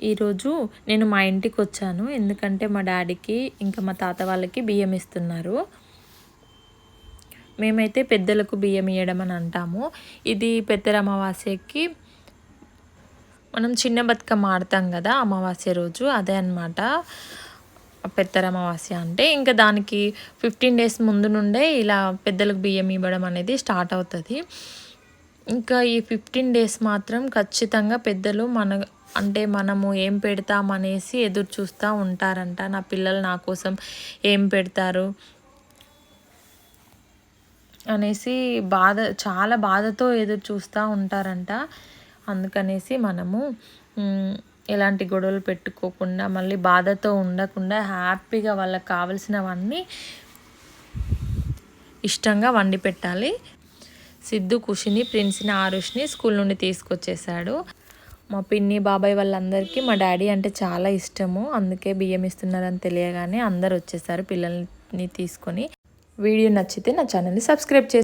ఈరోజు నేను మా ఇంటికి వచ్చాను, ఎందుకంటే మా డాడీకి ఇంకా మా తాత వాళ్ళకి బియ్యం ఇస్తున్నారు. మేమైతే పెద్దలకు బియ్యం ఇవ్వడం అని అంటాము. ఇది పెద్దల అమావాస్యకి మనం చిన్న బతుకమ్మ ఆడతాం కదా, అమావాస్య రోజు అదే అనమాట పెద్దల అమావాస్య అంటే. ఇంకా దానికి 15 డేస్ ముందు నుండే ఇలా పెద్దలకు బియ్యం ఇవ్వడం అనేది స్టార్ట్ అవుతుంది. ఇంకా ఈ 15 డేస్ మాత్రం ఖచ్చితంగా పెద్దలు అంటే మనము ఏం పెడతామనేసి ఎదురు చూస్తూ ఉంటారంట. నా పిల్లలు నా కోసం ఏం పెడతారు అనేసి చాలా బాధతో ఎదురు చూస్తూ ఉంటారంట. అందుకనేసి మనము ఎలాంటి గొడవలు పెట్టుకోకుండా, మళ్ళీ బాధతో ఉండకుండా హ్యాపీగా వాళ్ళకి కావాల్సినవన్నీ ఇష్టంగా వండి పెట్టాలి. సిద్ధు ఖుషిని, ప్రిన్స్ని, ఆరుష్ని స్కూల్ నుండి తీసుకొచ్చేసాడు. మా పిన్ని బాబాయ్ వాళ్ళందరికీ మా డాడీ అంటే చాలా ఇష్టము. అందుకే బియ్యం ఇస్తున్నారని తెలియగానే అందరు వచ్చేసారు పిల్లల్ని తీసుకొని. వీడియో నచ్చితే నా ఛానల్ని సబ్స్క్రైబ్ చేసి